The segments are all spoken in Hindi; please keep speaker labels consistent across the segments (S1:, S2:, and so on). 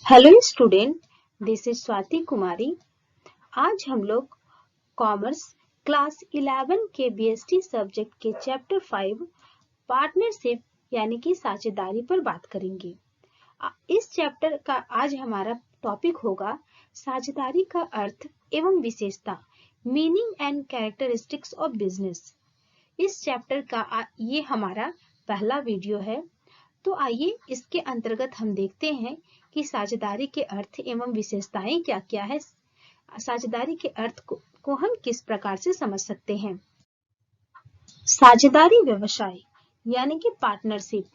S1: Hello student, this is Swati Kumari. आज हम लोग कॉमर्स क्लास 11 के बीएसटी सब्जेक्ट के चैप्टर 5 पार्टनरशिप यानी कि साझेदारी पर बात करेंगे। इस चैप्टर का आज हमारा टॉपिक होगा साझेदारी का अर्थ एवं विशेषता, meaning and characteristics of business. इस चैप्टर का ये हमारा पहला वीडियो है, तो आइए इसके अंतर्गत हम देखते हैं कि साझेदारी के अर्थ एवं विशेषताएं क्या क्या है। साझेदारी के अर्थ को हम किस प्रकार से समझ सकते हैं। साझेदारी व्यवसाय यानी कि पार्टनरशिप।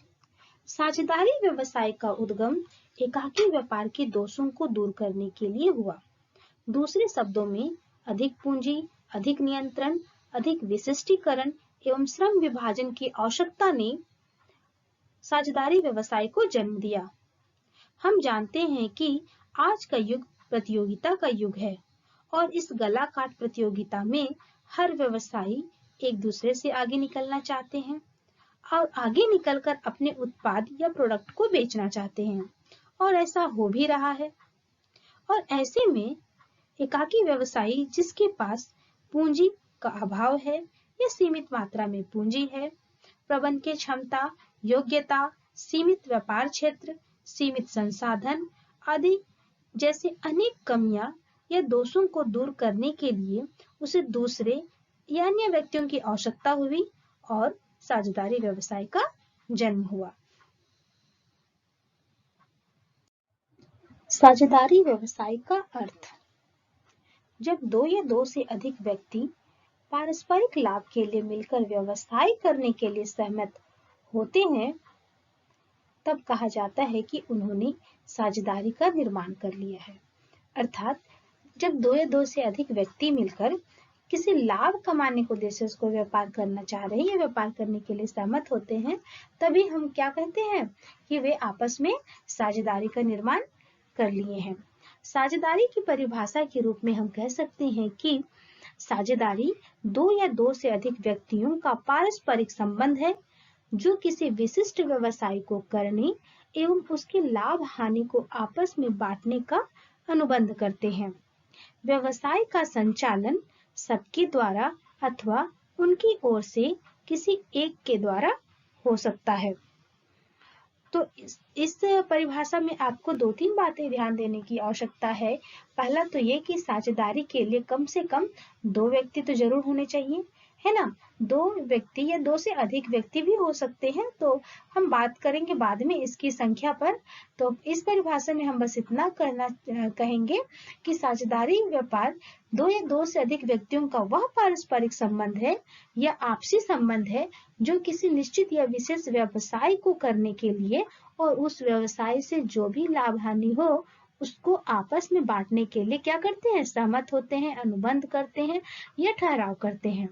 S1: साझेदारी व्यवसाय का उद्गम एकाकी व्यापार के दोषों को दूर करने के लिए हुआ। दूसरे शब्दों में अधिक पूंजी, अधिक नियंत्रण, अधिक विशिष्टीकरण एवं श्रम विभाजन की आवश्यकता ने साझेदारी व्यवसाय को जन्म दिया। हम जानते हैं कि आज का युग प्रतियोगिता का युग है और इस गला काट प्रतियोगिता में हर व्यवसायी एक दूसरे से आगे निकलना चाहते हैं और आगे निकलकर अपने उत्पाद या प्रोडक्ट को बेचना चाहते हैं, और ऐसा हो भी रहा है। और ऐसे में एकाकी व्यवसायी जिसके पास पूंजी का अभाव है या सीमित मात्रा में पूंजी है, प्रबंधन की क्षमता, योग्यता, सीमित व्यापार क्षेत्र, सीमित संसाधन आदि जैसे अनेक कमियां या दोषों को दूर करने के लिए उसे दूसरे या अन्य व्यक्तियों की आवश्यकता हुई और साझेदारी व्यवसाय का जन्म हुआ। साझेदारी व्यवसाय का अर्थ: जब दो या दो से अधिक व्यक्ति पारस्परिक लाभ के लिए मिलकर व्यवसाय करने के लिए सहमत होते हैं, तब कहा जाता है कि उन्होंने साझेदारी का निर्माण कर लिया है। अर्थात जब दो या दो से अधिक व्यक्ति मिलकर किसी लाभ कमाने को उद्देश्य को व्यापार करना चाह रहे हैं या व्यापार करने के लिए सहमत होते हैं, तभी हम क्या कहते हैं कि वे आपस में साझेदारी का निर्माण कर लिए हैं। साझेदारी की परिभाषा के रूप में हम कह सकते हैं कि साझेदारी दो या दो से अधिक व्यक्तियों का पारस्परिक संबंध है जो किसी विशिष्ट व्यवसाय को करने एवं उसके लाभ हानि को आपस में बांटने का अनुबंध करते हैं। व्यवसाय का संचालन सबके द्वारा अथवा उनकी ओर से किसी एक के द्वारा हो सकता है। तो इस परिभाषा में आपको दो तीन बातें ध्यान देने की आवश्यकता है। पहला तो ये कि साझेदारी के लिए कम से कम दो व्यक्ति तो जरूर होने चाहिए, है ना। दो व्यक्ति या दो से अधिक व्यक्ति भी हो सकते हैं, तो हम बात करेंगे बाद में इसकी संख्या पर। तो इस परिभाषा में हम बस इतना कहेंगे कि साझेदारी व्यापार दो या दो से अधिक व्यक्तियों का वह पारस्परिक संबंध है या आपसी संबंध है जो किसी निश्चित या विशेष व्यवसाय को करने के लिए और उस व्यवसाय से जो भी लाभ हानि हो उसको आपस में बांटने के लिए क्या करते हैं, सहमत होते हैं, अनुबंध करते हैं या ठहराव करते हैं।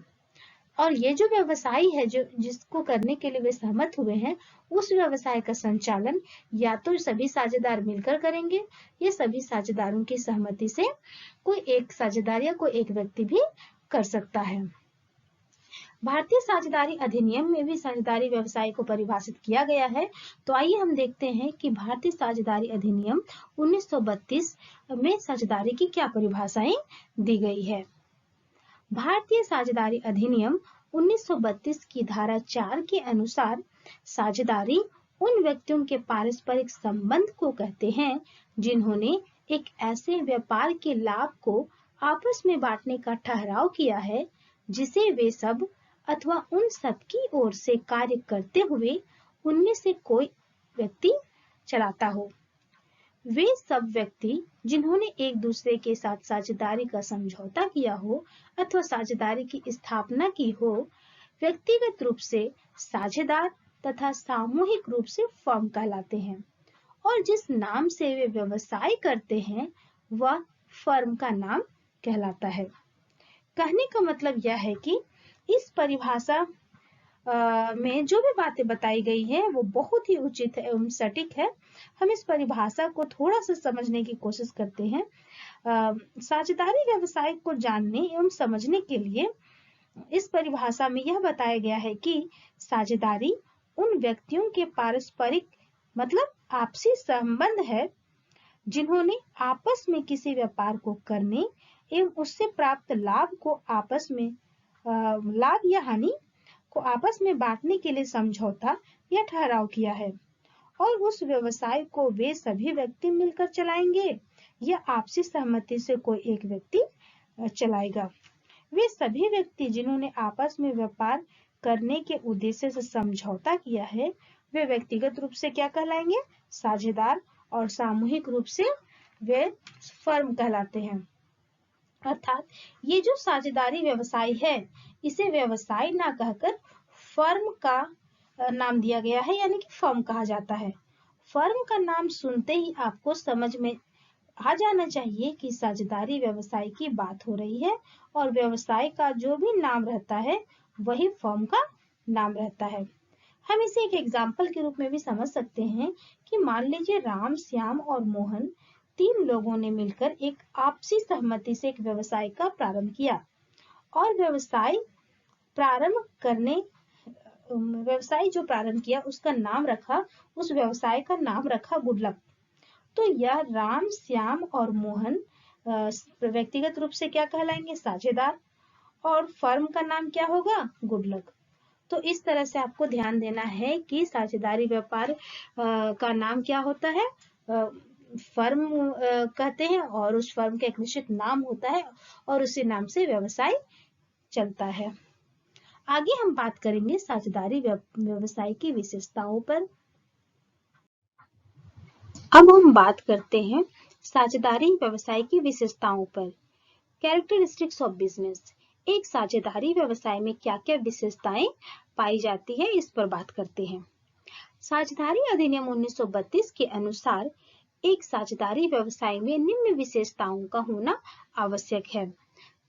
S1: और ये जो व्यवसाय है जो जिसको करने के लिए वे सहमत हुए हैं, उस व्यवसाय का संचालन या तो सभी साझेदार मिलकर करेंगे या सभी साझेदारों की सहमति से कोई एक साझेदार या कोई एक व्यक्ति भी कर सकता है। भारतीय साझेदारी अधिनियम में भी साझेदारी व्यवसाय को परिभाषित किया गया है। तो आइए हम देखते हैं कि भारतीय साझेदारी अधिनियम 1932 में साझेदारी की क्या परिभाषाएं दी गई है। भारतीय साझेदारी अधिनियम 1932 की धारा 4 के अनुसार साझेदारी उन व्यक्तियों के पारस्परिक संबंध को कहते हैं जिन्होंने एक ऐसे व्यापार के लाभ को आपस में बांटने का ठहराव किया है जिसे वे सब अथवा उन सब की ओर से कार्य करते हुए उनमें से कोई व्यक्ति चलाता हो। वे सब व्यक्ति जिन्होंने एक दूसरे के साथ साझेदारी का समझौता किया हो अथवा साझेदारी की स्थापना की हो, व्यक्तिगत रूप से साझेदार तथा सामूहिक रूप से फर्म कहलाते हैं और जिस नाम से वे व्यवसाय करते हैं वह फर्म का नाम कहलाता है। कहने का मतलब यह है कि इस परिभाषा में जो भी बातें बताई गई है वो बहुत ही उचित है एवं सटीक है। हम इस परिभाषा को थोड़ा सा समझने की कोशिश करते हैं। साझेदारी व्यवसाय को जानने एवं समझने के लिए इस परिभाषा में यह बताया गया है कि साझेदारी उन व्यक्तियों के पारस्परिक मतलब आपसी संबंध है जिन्होंने आपस में किसी व्यापार को करने एवं उससे प्राप्त लाभ को आपस में लाभ या हानि को आपस में बांटने के लिए समझौता या ठहराव किया है और उस व्यवसाय को वे सभी व्यक्ति मिलकर चलाएंगे या आपसी सहमति से कोई एक व्यक्ति चलाएगा। वे सभी व्यक्ति जिन्होंने आपस में व्यापार करने के उद्देश्य से समझौता किया है वे व्यक्तिगत रूप से क्या कहलाएंगे? साझेदार। और सामूहिक रूप से वे फर्म कहलाते हैं। अर्थात ये जो साझेदारी व्यवसाय है इसे व्यवसाय ना कहकर फर्म का नाम दिया गया है, यानी कि फर्म कहा जाता है। फर्म का नाम सुनते ही आपको समझ में आ जाना चाहिए कि साझेदारी व्यवसाय की बात हो रही है और व्यवसाय का जो भी नाम रहता है वही फर्म का नाम रहता है। हम इसे एक एग्जाम्पल के रूप में भी समझ सकते हैं कि मान लीजिए राम, श्याम और मोहन 3 लोगों ने मिलकर एक आपसी सहमति से एक व्यवसाय का प्रारंभ किया और व्यवसाय जो प्रारंभ किया उसका नाम रखा, उस व्यवसाय का नाम रखा गुडलक। तो यह राम, श्याम और मोहन व्यक्तिगत रूप से क्या कहलाएंगे? साझेदार। और फर्म का नाम क्या होगा? गुडलक। तो इस तरह से आपको ध्यान देना है कि साझेदारी व्यापार का नाम क्या होता है? फर्म कहते हैं और उस फर्म का एक निश्चित नाम होता है और उसी नाम से व्यवसाय चलता है। आगे हम बात करेंगे साझेदारी व्यवसाय की विशेषताओं पर। अब हम बात करते हैं साझेदारी व्यवसाय की विशेषताओं पर। Characteristics of business. एक साझेदारी व्यवसाय में क्या-क्या विशेषताएं पाई जाती है इस पर बात करते हैं। साझेदारी अधिनियम 1932 के अनुसार एक साझेदारी व्यवसाय में निम्न विशेषताओं का होना आवश्यक है।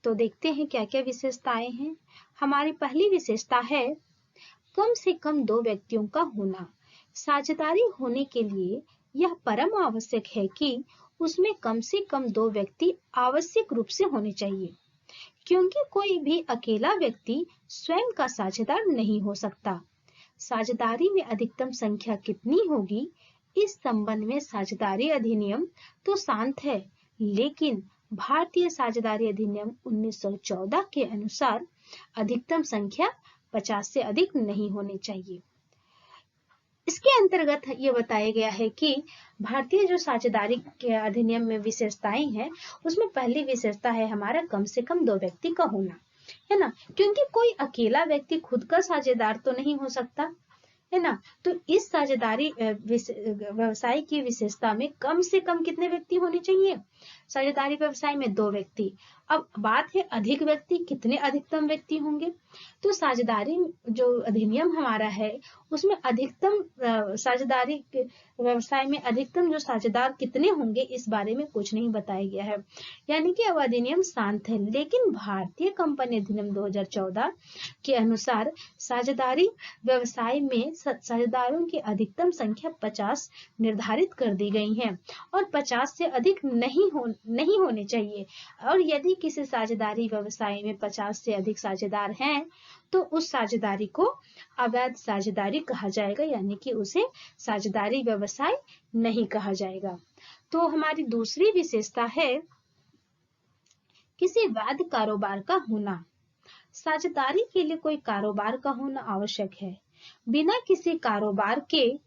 S1: तो देखते हैं क्या-क्या विशेषताएं हैं। हमारी पहली विशेषता है कम से कम 2 व्यक्तियों का होना। साझेदारी होने के लिए यह परम आवश्यक है कि उसमें कम से कम 2 व्यक्ति आवश्यक रूप से होने चाहिए, क्योंकि कोई भी अकेला व्यक्ति स्वयं का साझेदार नहीं हो सकता। साझेदारी में अधिकतम संख्या कितनी होगी, इस संबंध में साझेदारी अधिनियम तो शांत है, लेकिन भारतीय साझेदारी अधिनियम 1914 के अनुसार अधिकतम संख्या 50 से अधिक नहीं होनी चाहिए। इसके अंतर्गत ये बताया गया है कि भारतीय जो साझेदारी के अधिनियम में विशेषताएं हैं उसमें पहली विशेषता है हमारा कम से कम 2 व्यक्ति का होना, है ना, क्योंकि कोई अकेला व्यक्ति खुद का साझेदार तो नहीं हो सकता, है ना। तो इस साझेदारी व्यवसाय की विशेषता में कम से कम कितने व्यक्ति होने चाहिए? साझेदारी व्यवसाय में 2 व्यक्ति। अब बात है अधिक व्यक्ति, कितने अधिकतम व्यक्ति होंगे? तो साझेदारी जो अधिनियम हमारा है उसमें अधिकतम साझेदारी व्यवसाय में अधिकतम जो साझेदार कितने होंगे इस बारे में कुछ नहीं बताया गया है, यानी कि अब अधिनियम शांत है। लेकिन भारतीय कंपनी अधिनियम 2014 के अनुसार साझेदारी व्यवसाय में साझेदारों की अधिकतम संख्या 50 निर्धारित कर दी गई है और 50 से अधिक नहीं होने चाहिए। और यदि किसी साझेदारी व्यवसाय में 50 से अधिक साझेदार हैं तो उस साझेदारी को अवैध साझेदारी कहा जाएगा, यानी कि उसे साझेदारी व्यवसाय नहीं कहा जाएगा। तो हमारी दूसरी विशेषता है किसी वैध कारोबार का होना। साझेदारी के लिए कोई कारोबार का होना आवश्यक है। बिना किसी कारोबार के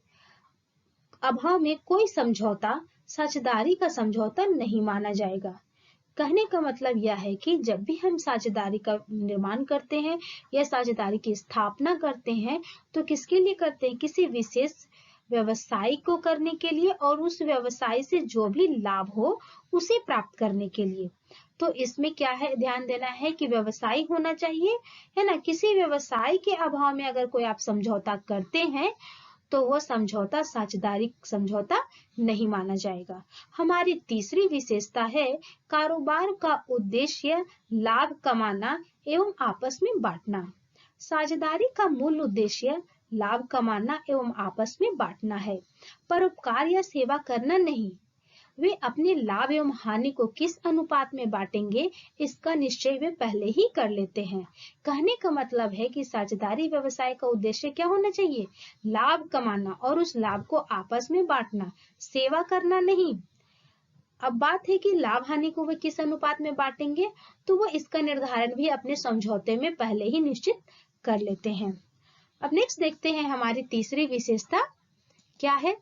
S1: अभाव में कोई समझौता साझेदारी का समझौता नहीं माना जाएगा। कहने का मतलब यह है कि जब भी हम साझेदारी का निर्माण करते हैं या साझेदारी की स्थापना करते हैं तो किसके लिए करते हैं? किसी विशेष व्यवसाय को करने के लिए और उस व्यवसाय से जो भी लाभ हो उसे प्राप्त करने के लिए। तो इसमें क्या है, ध्यान देना है कि व्यवसाय होना चाहिए, है ना। किसी व्यवसाय के अभाव में अगर कोई आप समझौता करते हैं तो वो समझौता साझेदारी समझौता नहीं माना जाएगा। हमारी तीसरी विशेषता है कारोबार का उद्देश्य लाभ कमाना एवं आपस में बांटना। साझेदारी का मूल उद्देश्य लाभ कमाना एवं आपस में बांटना है, परोपकार या सेवा करना नहीं। वे अपने लाभ एवं हानि को किस अनुपात में बांटेंगे इसका निश्चय वे पहले ही कर लेते हैं। कहने का मतलब है कि साझेदारी व्यवसाय का उद्देश्य क्या होना चाहिए? लाभ कमाना और उस लाभ को आपस में बांटना, सेवा करना नहीं। अब बात है कि लाभ हानि को वे किस अनुपात में बांटेंगे, तो वो इसका निर्धारण भी अपने समझौते में पहले ही निश्चित कर लेते हैं। अब नेक्स्ट देखते हैं हमारी तीसरी विशेषता क्या है।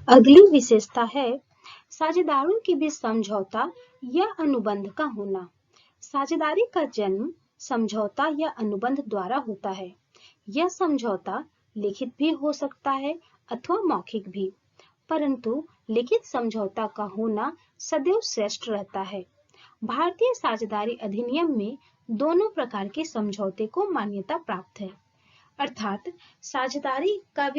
S1: अगली विशेषता है साझेदारों के बीच समझौता या अनुबंध का होना। साझेदारी का जन्म समझौता या अनुबंध द्वारा होता है। यह समझौता लिखित भी हो सकता है अथवा मौखिक भी, परंतु लिखित समझौता का होना सदैव श्रेष्ठ रहता है। भारतीय साझेदारी अधिनियम में दोनों प्रकार के समझौते को मान्यता प्राप्त है, अर्थात साझेदारी का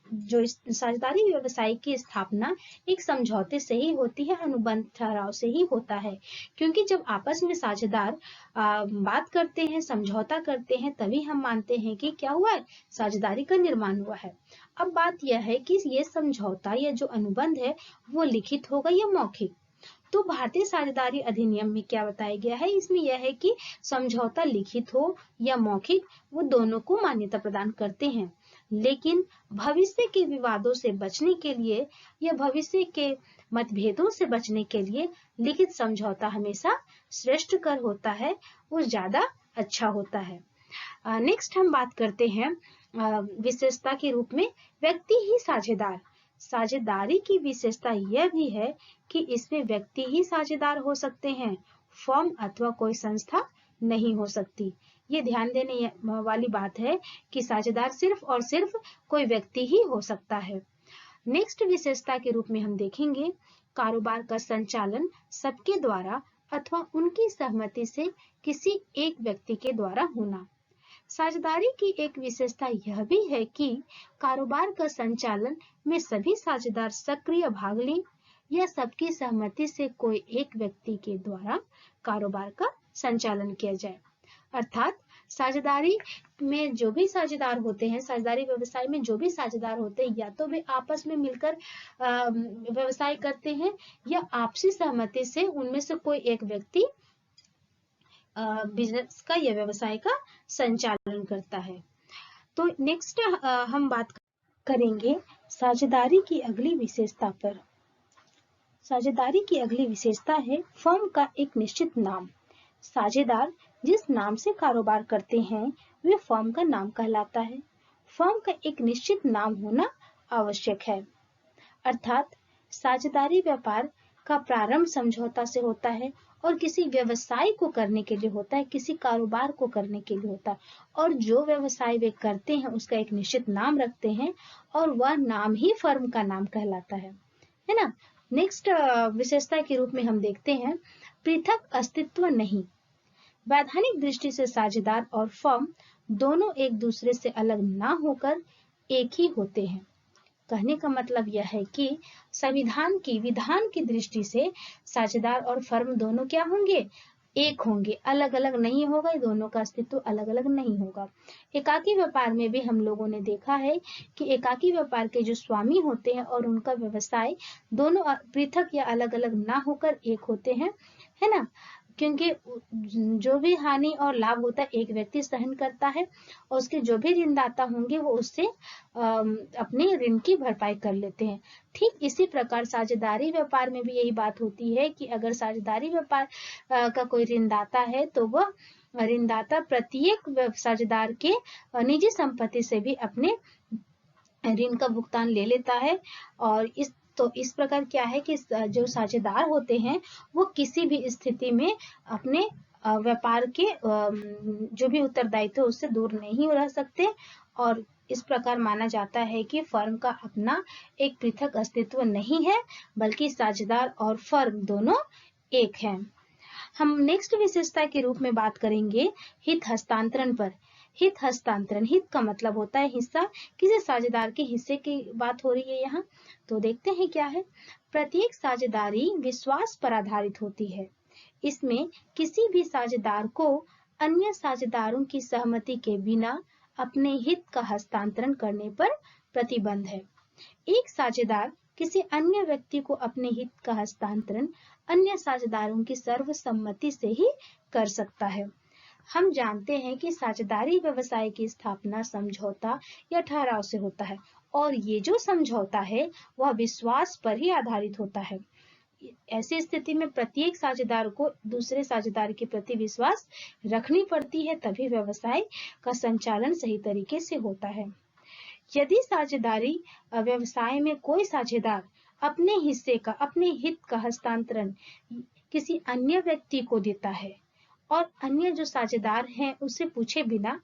S1: साझेदारी व्यवसाय की स्थापना एक समझौते से ही होती है, अनुबंध ठहराव से ही होता है, क्योंकि जब आपस में साझेदार बात करते हैं, समझौता करते हैं, तभी हम मानते हैं कि क्या हुआ है, साझेदारी का निर्माण हुआ है। अब बात यह है कि ये समझौता या जो अनुबंध है वो लिखित होगा या मौखिक। तो भारतीय साझेदारी अधिनियम में क्या बताया गया है, इसमें यह है कि समझौता लिखित हो या मौखिक, वो दोनों को मान्यता प्रदान करते हैं, लेकिन भविष्य के विवादों से बचने के लिए या भविष्य के मतभेदों से बचने के लिए लिखित समझौता हमेशा श्रेष्ठकर होता है, वो ज्यादा अच्छा होता है। नेक्स्ट हम बात करते हैं विशेषता के रूप में व्यक्ति ही साझेदार। साझेदारी की विशेषता यह भी है कि इसमें व्यक्ति ही साझेदार हो सकते हैं, फर्म अथवा कोई संस्था नहीं हो सकती। ये ध्यान देने वाली बात है कि साझेदार सिर्फ और सिर्फ कोई व्यक्ति ही हो सकता है। नेक्स्ट विशेषता के रूप में हम देखेंगे कारोबार का संचालन सबके द्वारा अथवा उनकी सहमति से किसी एक व्यक्ति के द्वारा होना। साझेदारी की एक विशेषता यह भी है कि कारोबार का संचालन में सभी साझेदार सक्रिय भाग लें या सबकी सहमति से कोई एक व्यक्ति के द्वारा कारोबार का संचालन किया जाए। अर्थात साझेदारी में जो भी साझेदार होते हैं, साझेदारी व्यवसाय में जो भी साझेदार होते हैं, या तो वे आपस में मिलकर व्यवसाय करते हैं या आपसी सहमति से उनमें से कोई एक व्यक्ति बिजनेस का या व्यवसाय का संचालन करता है। तो नेक्स्ट हम बात करेंगे साझेदारी की अगली विशेषता पर। साझेदारी की अगली विशेषता है फर्म का एक निश्चित नाम। साझेदार जिस नाम से कारोबार करते हैं वे फर्म का नाम कहलाता है। फर्म का एक निश्चित नाम होना आवश्यक है, अर्थात साझेदारी व्यापार का प्रारंभ समझौता से होता है और किसी व्यवसाय को करने के लिए होता है, किसी कारोबार को करने के लिए होता है, और जो व्यवसाय वे करते हैं उसका एक निश्चित नाम रखते हैं और वह नाम ही फर्म का नाम कहलाता है ना। नेक्स्ट विशेषता के रूप में हम देखते हैं पृथक अस्तित्व नहीं। वैधानिक दृष्टि से साझेदार और फर्म दोनों एक दूसरे से अलग ना होकर एक ही होते हैं। कहने का मतलब यह है कि विधान की दृष्टि से साझेदार और फर्म दोनों क्या होंगे, एक होंगे, अलग अलग नहीं होगा, दोनों का अस्तित्व अलग अलग नहीं होगा। एकाकी व्यापार में भी हम लोगों ने देखा है कि एकाकी व्यापार के जो स्वामी होते हैं और उनका व्यवसाय दोनों पृथक या अलग अलग ना होकर एक होते हैं, है ना, क्योंकि जो भी हानि और लाभ होता है एक व्यक्ति सहन करता है और उसके जो भी ऋणदाता होंगे वो उससे अपने ऋण की भरपाई कर लेते हैं। ठीक इसी प्रकार साझेदारी व्यापार में भी यही बात होती है कि अगर साझेदारी व्यापार का कोई ऋणदाता है तो वह ऋणदाता प्रत्येक साझेदार के निजी संपत्ति से भी अपने ऋण का भुगतान ले लेता है। और इस प्रकार क्या है कि जो साझेदार होते हैं वो किसी भी स्थिति में अपने व्यापार के जो भी उत्तरदायित्व उससे दूर नहीं रह सकते, और इस प्रकार माना जाता है कि फर्म का अपना एक पृथक अस्तित्व नहीं है, बल्कि साझेदार और फर्म दोनों एक हैं। हम नेक्स्ट विशेषता के रूप में बात करेंगे हित हस्तांतरण पर। हित हस्तांतरण, हित का मतलब होता है हिस्सा, किसी साझेदार के हिस्से की बात हो रही है यहाँ। तो देखते हैं क्या है। प्रत्येक साझेदारी विश्वास पर आधारित होती है। इसमें किसी भी साझेदार को अन्य साझेदारों की सहमति के बिना अपने हित का हस्तांतरण करने पर प्रतिबंध है। एक साझेदार किसी अन्य व्यक्ति को अपने हित का हस्तांतरण अन्य साझेदारों की सर्वसम्मति से ही कर सकता है। हम जानते हैं कि साझेदारी व्यवसाय की स्थापना समझौता या ठहराव से होता है और ये जो समझौता है वह विश्वास पर ही आधारित होता है। ऐसी स्थिति में प्रत्येक साझेदार को दूसरे साझेदार के प्रति विश्वास रखनी पड़ती है, तभी व्यवसाय का संचालन सही तरीके से होता है। यदि साझेदारी व्यवसाय में कोई साझेदार अपने हिस्से का, अपने हित का हस्तांतरण किसी अन्य व्यक्ति को देता है और अन्य जो साझेदार हैं उससे पूछे बिना,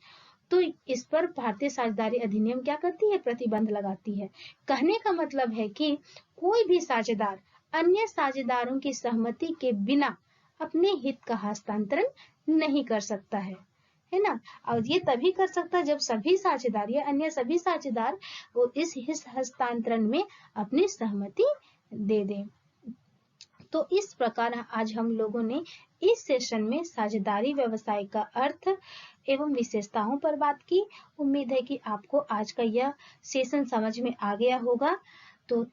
S1: तो इस पर भारतीय साझेदारी अधिनियम क्या करती है? प्रतिबंध लगाती है। कहने का मतलब है कि कोई भी साझेदार अन्य साझेदारों की सहमति के बिना अपने हित का हस्तांतरण नहीं कर सकता है ना। और ये तभी कर सकता है जब सभी साझेदार या अन्य सभी साझेदार इस हित हस्तांतरण में अपनी सहमति दे दें। तो इस प्रकार आज हम लोगों ने इस सेशन में साझेदारी व्यवसाय का अर्थ एवं विशेषताओं पर बात की। उम्मीद है कि आपको आज का यह सेशन समझ में आ गया होगा। तो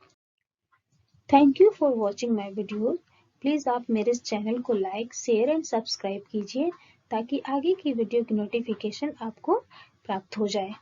S1: thank you for watching my video. Please आप मेरे इस चैनल को लाइक, शेयर एंड सब्सक्राइब कीजिए ताकि आगे की वीडियो की नोटिफिकेशन आपको प्राप्त हो जाए।